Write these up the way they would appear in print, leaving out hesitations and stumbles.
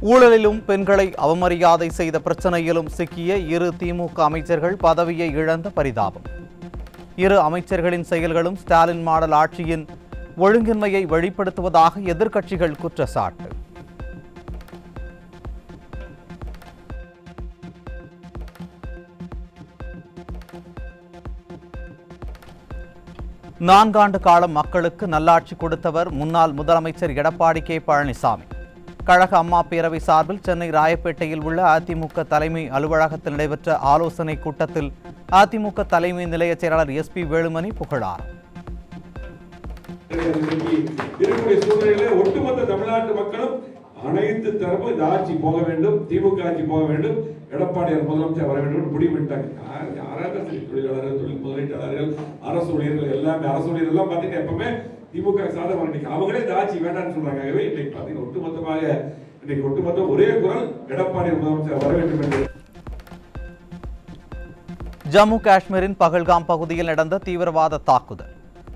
ஊழலிலும் பெண்களை அவமரியாதை செய்த பிரச்சனையிலும் சிக்கிய இரு திமுக அமைச்சர்கள் பதவியை இழந்த பரிதாபம். இரு அமைச்சர்களின் செயல்களும் ஸ்டாலின் மாடல் ஆட்சியின் ஒழுங்கின்மையை வெளிப்படுத்துவதாக எதிர்க்கட்சிகள் குற்றச்சாட்டு. நான்காண்டு காலம் மக்களுக்கு நல்லாட்சி கொடுத்தவர் முன்னாள் முதலமைச்சர் எடப்பாடி கே பழனிசாமி. கழக அம்மா பேரவை சார்பில் சென்னை ராயப்பேட்டையில் உள்ள அதிமுக தலைமை அலுவலகத்தில் நடைபெற்ற ஆலோசனை கூட்டத்தில் அதிமுக தலைமை நிலைய செயலாளர் SP வேலுமணி புகழார். ஒட்டுமொத்த தமிழ்நாட்டு மக்களும் அனைத்து தரப்பும் இந்த ஆட்சி போக வேண்டும், திமுக ஆட்சி போக வேண்டும், எடப்பாடியார் முதலமைச்சர் வர வேண்டும் முடிவிட்டாங்க. யாராக சரி, தொழிலாளர்கள், தொழில் முதலீட்டாளர்கள், அரசு ஊழியர்கள் எல்லாமே, அரசு ஊழியர்கள் எல்லாம் பார்த்தீங்கன்னா எப்பவுமே திமுக சாதகம் இன்னைக்கு அவங்களே இந்த ஆட்சி வேண்டாம்னு சொல்றாங்க. இன்னைக்கு பார்த்தீங்கன்னா ஒட்டுமொத்த ஒரே குரல் எடப்பாடியார் முதலமைச்சர் வர வேண்டும் என்று. ஜம்மு காஷ்மீரின் பகல்காம் பகுதியில் நடந்த தீவிரவாத தாக்குதல்.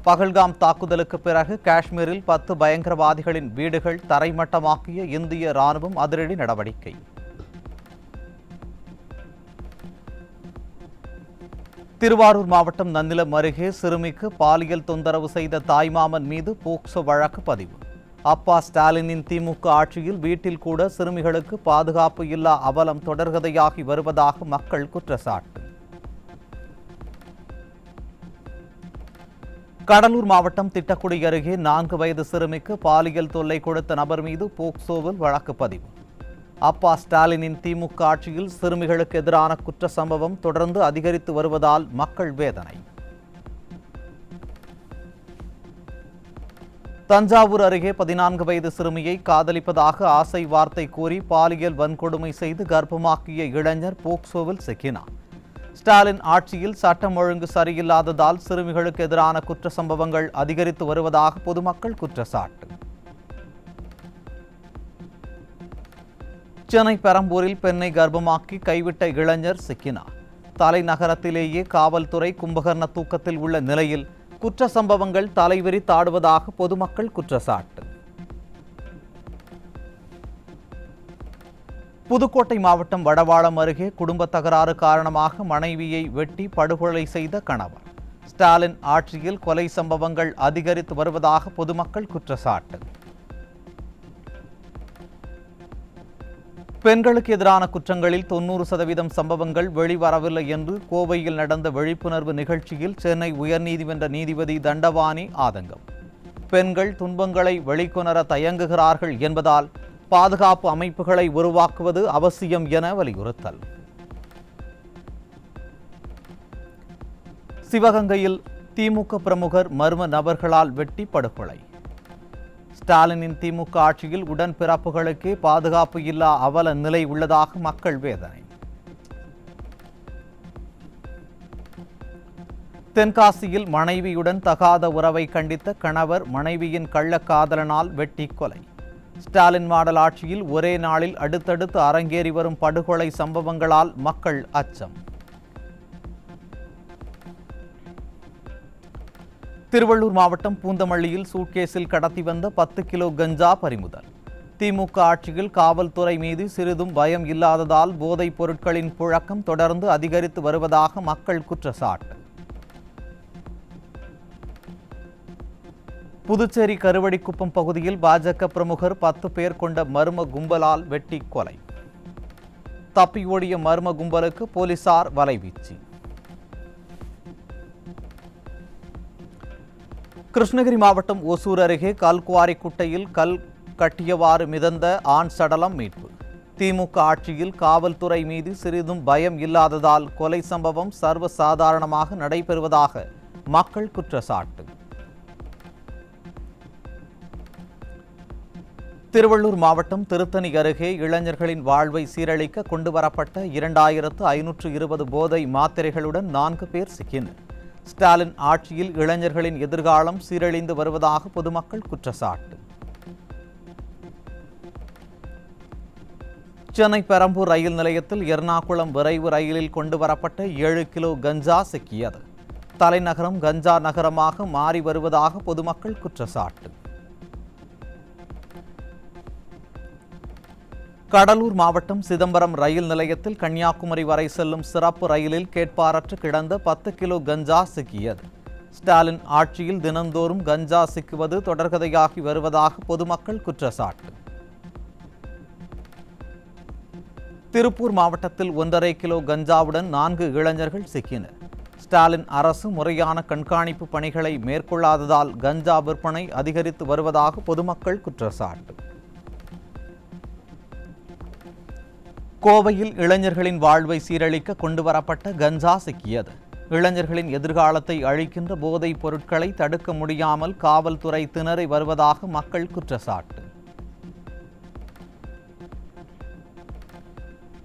பகல்காம் தாக்குதலுக்கு பிறகு காஷ்மீரில் 10 பயங்கரவாதிகளின் வீடுகள் தரைமட்டமாக்கிய இந்திய ராணுவம் அதிரடி நடவடிக்கை. திருவாரூர் மாவட்டம் நன்னிலம் அருகே சிறுமிக்கு பாலியல் தொந்தரவு செய்த தாய்மாமன் மீது போக்சோ வழக்கு பதிவு. அப்பா ஸ்டாலினின் திமுக ஆட்சியில் வீட்டில் கூட சிறுமிகளுக்கு பாதுகாப்பு இல்லா அவலம் தொடர்கதையாகி வருவதாக மக்கள் குற்றச்சாட்டு. கடலூர் மாவட்டம் திட்டக்குடி அருகே 4 வயது சிறுமிக்கு பாலியல் தொல்லை கொடுத்த நபர் மீது போக்சோவில் வழக்கு பதிவு. அப்பா ஸ்டாலினின் திமுக ஆட்சியில் சிறுமிகளுக்கு எதிரான குற்ற சம்பவம் தொடர்ந்து அதிகரித்து வருவதால் மக்கள் வேதனை. தஞ்சாவூர் அருகே 14 வயது சிறுமியை காதலிப்பதாக ஆசை வார்த்தை கூறி பாலியல் வன்கொடுமை செய்து கர்ப்பமாக்கிய இளைஞர் போக்சோவில் சிக்கினார். ஸ்டாலின் ஆட்சியில் சட்டம் ஒழுங்கு சரியில்லாததால் சிறுமிகளுக்கு எதிரான குற்ற சம்பவங்கள் அதிகரித்து வருவதாக பொதுமக்கள் குற்றச்சாட்டு. சென்னை பெரம்பூரில் பெண்ணை கர்ப்பமாக்கி கைவிட்ட இளைஞர் சிக்கினார். தலைநகரத்திலேயே காவல்துறை கும்பகர்ண தூக்கத்தில் உள்ள நிலையில் குற்ற சம்பவங்கள் தலைவிரித்தாடுவதாக பொதுமக்கள் குற்றச்சாட்டு. புதுக்கோட்டை மாவட்டம் வடவாளம் அருகே குடும்ப தகராறு காரணமாக மனைவியை வெட்டி படுகொலை செய்த கணவர். ஸ்டாலின் ஆட்சியில் கொலை சம்பவங்கள் அதிகரித்து வருவதாக பொதுமக்கள் குற்றச்சாட்டு. பெண்களுக்கு எதிரான குற்றங்களில் 90% சம்பவங்கள் வெளிவரவில்லை என்று கோவையில் நடந்த விழிப்புணர்வு நிகழ்ச்சியில் சென்னை உயர்நீதிமன்ற நீதிபதி தண்டபாணி ஆதங்கம். பெண்கள் துன்பங்களை வெளிக்கொணர தயங்குகிறார்கள் என்பதால் பாதுகாப்பு அமைப்புகளை உருவாக்குவது அவசியம் என வலியுறுத்தல். சிவகங்கையில் திமுக பிரமுகர் மர்ம நபர்களால் வெட்டி படுகொலை. ஸ்டாலினின் திமுக ஆட்சியில் உடன்பிறப்புகளுக்கே பாதுகாப்பு இல்லா அவல நிலை உள்ளதாக மக்கள் வேதனை. தென்காசியில் மனைவியுடன் தகாத உறவை கண்டித்த கணவர் மனைவியின் கள்ளக்காதலனால் வெட்டி கொலை. ஸ்டாலின் மாடல் ஆட்சியில் ஒரே நாளில் அடுத்தடுத்து அரங்கேறி வரும் படுகொலை சம்பவங்களால் மக்கள் அச்சம். திருவள்ளூர் மாவட்டம் பூந்தமல்லியில் சூட்கேஸில் கடத்தி வந்த 10 கிலோ கஞ்சா பறிமுதல். திமுக ஆட்சியில் காவல்துறை மீது சிறிதும் பயம் இல்லாததால் போதைப் பொருட்களின் புழக்கம் தொடர்ந்து அதிகரித்து வருவதாக மக்கள் குற்றச்சாட்டு. புதுச்சேரி கருவடிக்குப்பம் பகுதியில் பாஜக பிரமுகர் 10 பேர் கொண்ட மர்ம கும்பலால் வெட்டி கொலை. தப்பி ஓடிய மர்ம கும்பலுக்கு போலீசார் வலைவீச்சு. கிருஷ்ணகிரி மாவட்டம் ஓசூர் அருகே கல்குவாரி குட்டையில் கல் கட்டியவாறு மிதந்த ஆண் சடலம் மீட்பு. திமுக ஆட்சியில் காவல்துறை மீது சிறிதும் பயம் இல்லாததால் கொலை சம்பவம் சர்வசாதாரணமாக நடைபெறுவதாக மக்கள் குற்றச்சாட்டு. திருவள்ளூர் மாவட்டம் திருத்தணி அருகே இளைஞர்களின் வாழ்வை சீரழிக்க கொண்டுவரப்பட்ட 2520 போதை மாத்திரைகளுடன் 4 பேர் சிக்கினர். ஸ்டாலின் ஆட்சியில் இளைஞர்களின் எதிர்காலம் சீரழிந்து வருவதாக பொதுமக்கள் குற்றச்சாட்டு. சென்னை பெரம்பூர் ரயில் நிலையத்தில் எர்ணாகுளம் விரைவு ரயிலில் கொண்டுவரப்பட்ட 7 கிலோ கஞ்சா சிக்கியது. தலைநகரம் கஞ்சா நகரமாக மாறி வருவதாக பொதுமக்கள் குற்றச்சாட்டு. கடலூர் மாவட்டம் சிதம்பரம் ரயில் நிலையத்தில் கன்னியாகுமரி வரை செல்லும் சிறப்பு ரயிலில் கேட்பாரற்று கிடந்த 10 கிலோ கஞ்சா சிக்கியது. ஸ்டாலின் ஆட்சியில் தினந்தோறும் கஞ்சா சிக்குவது தொடர்கதையாகி வருவதாக பொதுமக்கள் குற்றச்சாட்டு. திருப்பூர் மாவட்டத்தில் 1.5 கிலோ கஞ்சாவுடன் 4 இளைஞர்கள் சிக்கினர். ஸ்டாலின் அரசு முறையான கண்காணிப்பு பணிகளை மேற்கொள்ளாததால் கஞ்சா விற்பனை அதிகரித்து வருவதாக பொதுமக்கள் குற்றச்சாட்டு. கோவையில் இளைஞர்களின் வாழ்வை சீரழிக்க கொண்டுவரப்பட்ட கஞ்சா சிக்கியது. இளைஞர்களின் எதிர்காலத்தை அழிக்கின்ற போதைப் பொருட்களை தடுக்க முடியாமல் காவல்துறை திணறி வருவதாக மக்கள் குற்றச்சாட்டு.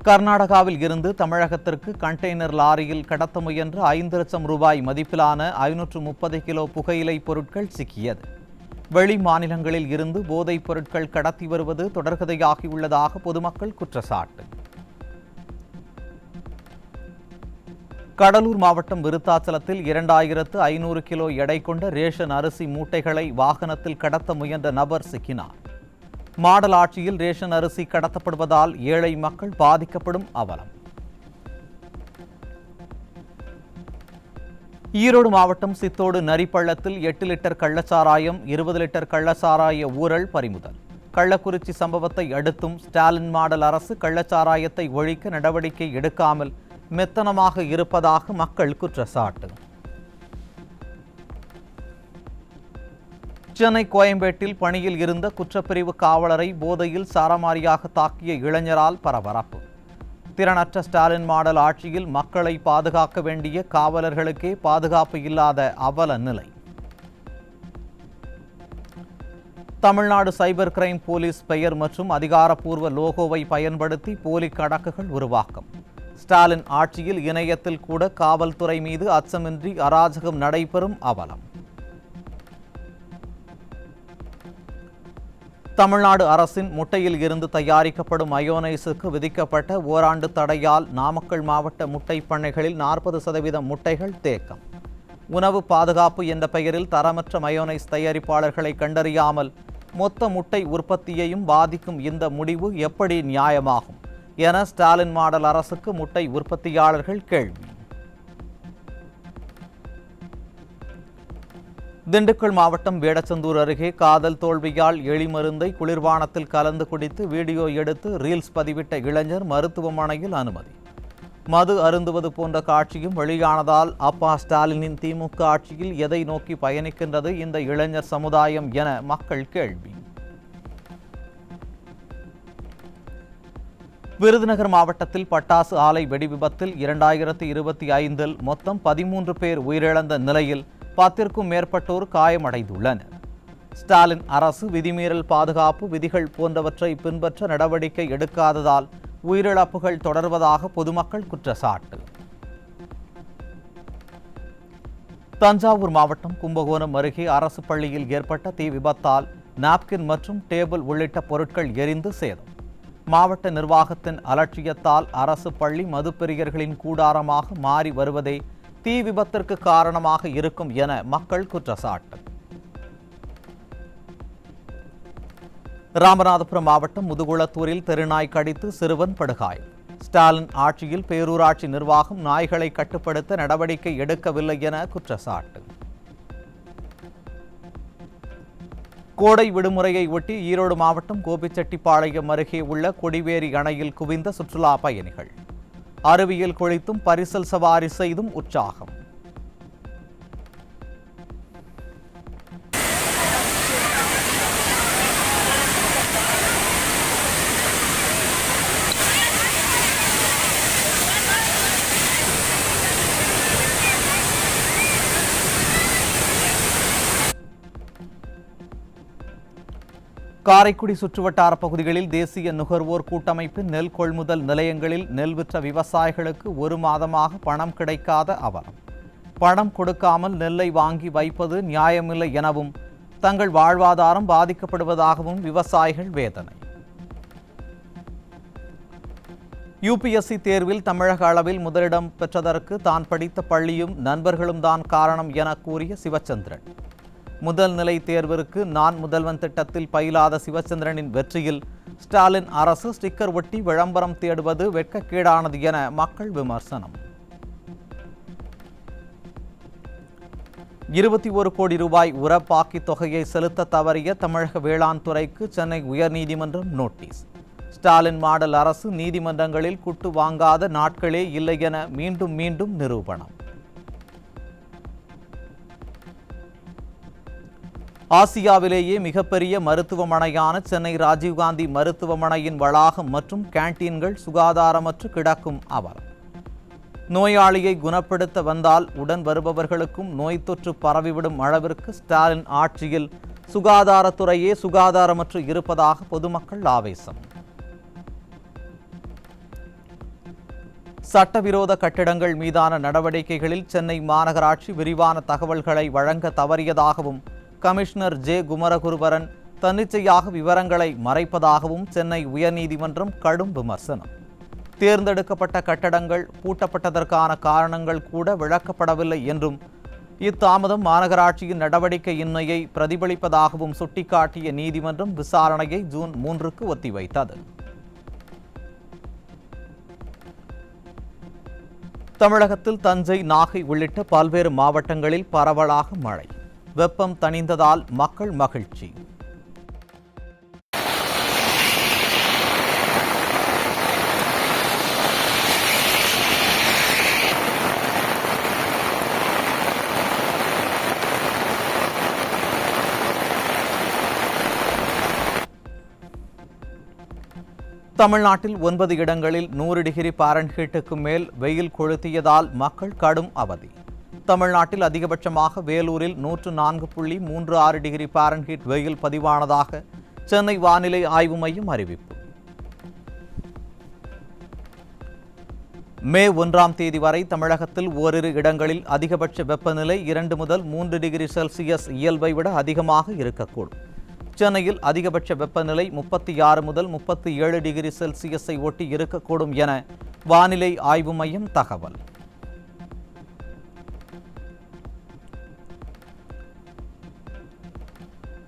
கர்நாடகாவில் இருந்து தமிழகத்திற்கு கண்டெய்னர் லாரியில் கடத்த முயன்ற 5 லட்சம் ரூபாய் மதிப்பிலான 530 கிலோ புகையிலை பொருட்கள் சிக்கியது. வெளி மாநிலங்களில் இருந்து போதைப் பொருட்கள் கடத்தி வருவது தொடர்கதையாகியுள்ளதாக பொதுமக்கள் குற்றச்சாட்டு. கடலூர் மாவட்டம் விருத்தாச்சலத்தில் 2500 கிலோ எடை கொண்ட ரேஷன் அரிசி மூட்டைகளை வாகனத்தில் கடத்த முயன்ற நபர் சிக்கினார். மாடல் ஆட்சியில் ரேஷன் அரிசி கடத்தப்படுவதால் ஏழை மக்கள் பாதிக்கப்படும் அவலம். ஈரோடு மாவட்டம் சித்தோடு நரிப்பள்ளத்தில் 8 லிட்டர் கள்ளச்சாராயம் 20 லிட்டர் கள்ளச்சாராய ஊழல் பறிமுதல். கள்ளக்குறிச்சி சம்பவத்தை அடுத்தும் ஸ்டாலின் மாடல் அரசு கள்ளச்சாராயத்தை ஒழிக்க நடவடிக்கை எடுக்காமல் மெத்தனமாக இருப்பதாக மக்கள் குற்றச்சாட்டு. சென்னை கோயம்பேட்டில் பணியில் இருந்த குற்றப்பிரிவு காவலரை போதையில் சாரமாரியாக தாக்கிய இளைஞரால் பரபரப்பு. திறனற்ற ஸ்டாலின் மாடல் ஆட்சியில் மக்களை பாதுகாக்க வேண்டிய காவலர்களுக்கே பாதுகாப்பு இல்லாத அவல நிலை. தமிழ்நாடு சைபர் கிரைம் போலீஸ் பெயர் மற்றும் அதிகாரப்பூர்வ லோகோவை பயன்படுத்தி போலி கணக்குகள் உருவாக்கம். ஸ்டாலின் ஆட்சியில் இணையத்தில் கூட காவல்துறை மீது அச்சமின்றி அராஜகம் நடைபெறும் அவலம். தமிழ்நாடு அரசின் முட்டையில் இருந்து தயாரிக்கப்படும் மயோனைஸுக்கு விதிக்கப்பட்ட ஓராண்டு தடையால் நாமக்கல் மாவட்ட முட்டை பண்ணைகளில் 40% முட்டைகள் தேக்கம். உணவு பாதுகாப்பு என்ற பெயரில் தரமற்ற மயோனைஸ் தயாரிப்பாளர்களை கண்டறியாமல் மொத்த முட்டை உற்பத்தியையும் பாதிக்கும் இந்த முடிவு எப்படி நியாயமாகும் என ஸ்டாலின் மாடல் அரசுக்கு முட்டை உற்பத்தியாளர்கள் கேள்வி. திண்டுக்கல் மாவட்டம் வேடச்சந்தூர் அருகே காதல் தோல்வியால் எலிமருந்தை குளிர்பானத்தில் கலந்து குடித்து வீடியோ எடுத்து ரீல்ஸ் பதிவிட்ட இளைஞர் மருத்துவமனையில் அனுமதி. மது அருந்துவது போன்ற காட்சியும் வெளியானதால் அப்பா ஸ்டாலினின் திமுக ஆட்சியில் எதை நோக்கி பயணிக்கின்றது இந்த இளைஞர் சமுதாயம் என மக்கள் கேள்வி. விருதுநகர் மாவட்டத்தில் பட்டாசு ஆலை வெடி விபத்தில் 2025 மொத்தம் 13 பேர் உயிரிழந்த நிலையில் 10க்கும் மேற்பட்டோர் காயமடைந்துள்ளனர். ஸ்டாலின் அரசு விதிமீறல் பாதுகாப்பு விதிகள் போன்றவற்றை பின்பற்ற நடவடிக்கை எடுக்காததால் உயிரிழப்புகள் தொடர்வதாக பொதுமக்கள் குற்றச்சாட்டு. தஞ்சாவூர் மாவட்டம் கும்பகோணம் அருகே அரசு பள்ளியில் ஏற்பட்ட தீ விபத்தால் நாப்கின் மற்றும் டேபிள் உள்ளிட்ட பொருட்கள் எரிந்து சேதம். மாவட்ட நிர்வாகத்தின் அலட்சியத்தால் அரசு பள்ளி மதுப்பிரியர்களின் கூடாரமாக மாறி வருவதே தீ விபத்திற்கு காரணமாக இருக்கும் என மக்கள் குற்றச்சாட்டு. ராமநாதபுரம் மாவட்டம் முதுகுளத்தூரில் தெருநாய் கடித்து சிறுவன் படுகாயம். ஸ்டாலின் ஆட்சியில் பேரூராட்சி நிர்வாகம் நாய்களை கட்டுப்படுத்த நடவடிக்கை எடுக்கவில்லை என குற்றச்சாட்டு. கோடை விடுமுறையை ஒட்டி ஈரோடு மாவட்டம் கோபிச்செட்டிப்பாளையம் அருகே உள்ள கொடிவேரி அணையில் குவிந்த சுற்றுலா பயணிகள். அருவியில் குளித்தும் பரிசல் சவாரி செய்தும் உற்சாகம். காரைக்குடி சுற்றுவட்டார பகுதிகளில் தேசிய நுகர்வோர் கூட்டமைப்பின் நெல் கொள்முதல் நிலையங்களில் நெல் விற்ற விவசாயிகளுக்கு 1 மாதமாக பணம் கிடைக்காத அவலம். பணம் கொடுக்காமல் நெல்லை வாங்கி வைப்பது நியாயமில்லை எனவும் தங்கள் வாழ்வாதாரம் பாதிக்கப்படுவதாகவும் விவசாயிகள் வேதனை. யுபிஎஸ்சி தேர்வில் தமிழக அளவில் முதலிடம் பெற்றதற்கு தான் படித்த பள்ளியும் நண்பர்களும் தான் காரணம் என கூறிய சிவச்சந்திரன். முதல் நிலை தேர்விற்கு நான் முதல்வன் திட்டத்தில் பயிலாத சிவச்சந்திரனின் வெற்றியில் ஸ்டாலின் அரசு ஸ்டிக்கர் ஒட்டி விளம்பரம் தேடுவது வெட்கக்கேடானது என மக்கள் விமர்சனம். 21 கோடி ரூபாய் உரப்பாக்கி தொகையை செலுத்த தவறிய தமிழக வேளாண் துறைக்கு சென்னை உயர்நீதிமன்றம் நோட்டீஸ். ஸ்டாலின் மாடல் அரசு நீதிமன்றங்களில் குட்டு வாங்காத நாட்களே இல்லை என மீண்டும் மீண்டும் நிரூபணம். ஆசியாவிலேயே மிகப்பெரிய மருத்துவமனையான சென்னை ராஜீவ்காந்தி மருத்துவமனையின் வளாகம் மற்றும் கேண்டீன்கள் சுகாதாரமற்று கிடக்கும் அவலம். நோயாளியை குணப்படுத்த வந்தால் உடன் வருபவர்களுக்கும் நோய் தொற்று பரவிவிடும் அளவிற்கு ஸ்டாலின் ஆட்சியில் சுகாதாரத்துறையே சுகாதாரமற்று இருப்பதாக பொதுமக்கள் ஆவேசம். சட்டவிரோத கட்டிடங்கள் மீதான நடவடிக்கைகளில் சென்னை மாநகராட்சி விரிவான தகவல்களை வழங்க தவறியதாகவும் கமிஷனர் ஜே குமரகுருபரன் தன்னிச்சையாக விவரங்களை மறைப்பதாகவும் சென்னை உயர்நீதிமன்றம் கடும் விமர்சனம். தேர்ந்தெடுக்கப்பட்ட கட்டடங்கள் பூட்டப்பட்டதற்கான காரணங்கள் கூட விளக்கப்படவில்லை என்றும் இத்தாமதம் மாநகராட்சியின் நடவடிக்கையின்மையை பிரதிபலிப்பதாகவும் சுட்டிக்காட்டிய நீதிமன்றம் விசாரணையை ஜூன் 3க்கு ஒத்திவைத்தது. தமிழகத்தில் தஞ்சை, நாகை உள்ளிட்ட பல்வேறு மாவட்டங்களில் பரவலாக மழை. வெப்பம் தணிந்ததால் மக்கள் மகிழ்ச்சி. தமிழ்நாட்டில் 9 இடங்களில் 100 டிகிரி பாரன்ஹீட்டுக்கு மேல் வெயில் கொளுத்தியதால் மக்கள் கடும் அவதி. தமிழ்நாட்டில் அதிகபட்சமாக வேலூரில் 104.36 டிகிரி பாரன்ஹீட் வெயில் பதிவானதாக சென்னை வானிலை ஆய்வு மையம் அறிவிப்பு. மே 1ஆம் தேதி வரை தமிழகத்தில் ஓரிரு இடங்களில் அதிகபட்ச வெப்பநிலை 2 முதல் 3 டிகிரி செல்சியஸ் இயல்பை விட அதிகமாக இருக்கக்கூடும். சென்னையில் அதிகபட்ச வெப்பநிலை 36 முதல் 37 டிகிரி செல்சியஸை ஒட்டி இருக்கக்கூடும் என வானிலை ஆய்வு மையம் தகவல்.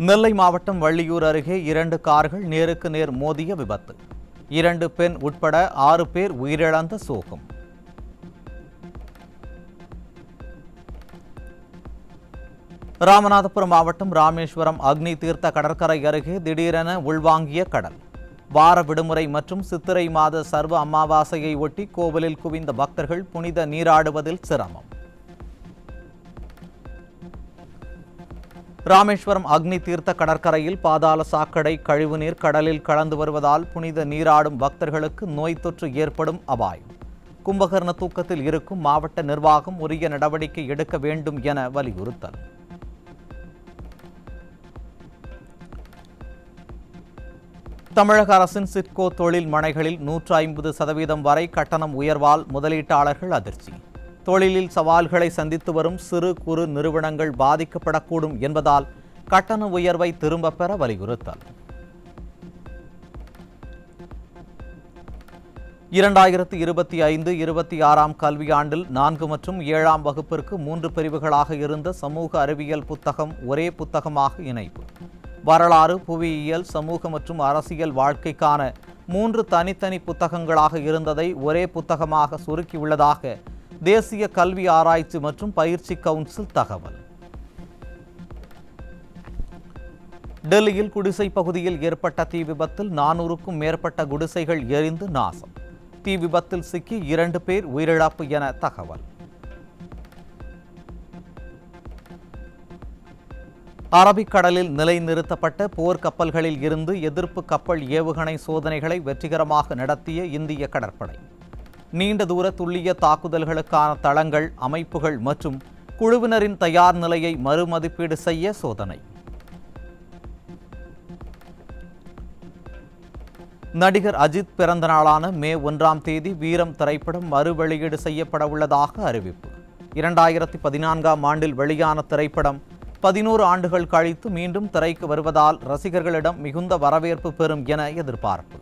நெல்லை மாவட்டம் வள்ளியூர் அருகே 2 கார்கள் நேருக்கு நேர் மோதிய விபத்து. 2 பெண் உட்பட 6 பேர் உயிரிழந்த சோகம். ராமநாதபுரம் மாவட்டம் ராமேஸ்வரம் அக்னி தீர்த்த கடற்கரை அருகே திடீரென உள்வாங்கிய கடல். வார விடுமுறை மற்றும் சித்திரை மாத சர்வ அமாவாசையை ஒட்டி கோவிலில் குவிந்த பக்தர்கள் புனித நீராடுவதில் சிரமம். ராமேஸ்வரம் அக்னி தீர்த்த கடற்கரையில் பாதாள சாக்கடை கழிவுநீர் கடலில் கலந்து வருவதால் புனித நீராடும் பக்தர்களுக்கு நோய் தொற்று ஏற்படும் அபாயம். கும்பகர்ண தூக்கத்தில் இருக்கும் மாவட்ட நிர்வாகம் உரிய நடவடிக்கை எடுக்க வேண்டும் என வலியுறுத்தல். தமிழக அரசின் சிட்கோ தொழில் மனைகளில் 150% வரை கட்டணம் உயர்வால் முதலீட்டாளர்கள் அதிர்ச்சி. தொழிலில் சவால்களை சந்தித்து வரும் சிறு குறு நிறுவனங்கள் பாதிக்கப்படக்கூடும் என்பதால் கட்டண உயர்வை திரும்பப் பெற வலியுறுத்தல். 2025-26ஆம் கல்வியாண்டில் 4 மற்றும் 7ஆம் வகுப்பிற்கு 3 பிரிவுகளாக இருந்த சமூக அறிவியல் புத்தகம் ஒரே புத்தகமாக இணைப்பு. வரலாறு, புவியியல், சமூக மற்றும் அரசியல் வாழ்க்கைக்கான 3 தனித்தனி புத்தகங்களாக இருந்ததை ஒரே புத்தகமாக சுருக்கியுள்ளதாக தேசிய கல்வி ஆராய்ச்சி மற்றும் பயிற்சி கவுன்சில் தகவல். டெல்லியில் குடிசை பகுதியில் ஏற்பட்ட தீ விபத்தில் 400க்கும் மேற்பட்ட குடிசைகள் எரிந்து நாசம். தீ விபத்தில் சிக்கி 2 பேர் உயிரிழப்பு என தகவல். அரபிக்கடலில் நிலைநிறுத்தப்பட்ட போர்க்கப்பல்களில் இருந்து எதிர்ப்பு கப்பல் ஏவுகணை சோதனைகளை வெற்றிகரமாக நடத்திய இந்திய கடற்படை. நீண்ட தூர துல்லிய தாக்குதல்களுக்கான தளங்கள், அமைப்புகள் மற்றும் குழுவினரின் தயார் நிலையை மறுமதிப்பீடு செய்ய சோதனை. நடிகர் அஜித் பிறந்த நாளான மே 1ஆம் தேதி வீரம் திரைப்படம் மறு வெளியீடு செய்யப்பட உள்ளதாக அறிவிப்பு. 2014ஆம் ஆண்டில் வெளியான திரைப்படம் 11 ஆண்டுகள் கழித்து மீண்டும் திரைக்கு வருவதால் ரசிகர்களிடம் மிகுந்த வரவேற்பு பெறும் என எதிர்பார்ப்பு.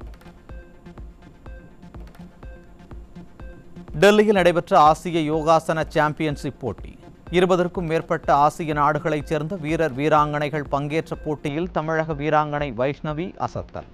டெல்லியில் நடைபெற்ற ஆசிய யோகாசன சாம்பியன்ஷிப் போட்டி. 20க்கும் மேற்பட்ட ஆசிய நாடுகளைச் சேர்ந்த வீரர் வீராங்கனைகள் பங்கேற்ற போட்டியில் தமிழக வீராங்கனை வைஷ்ணவி அசத்தல்.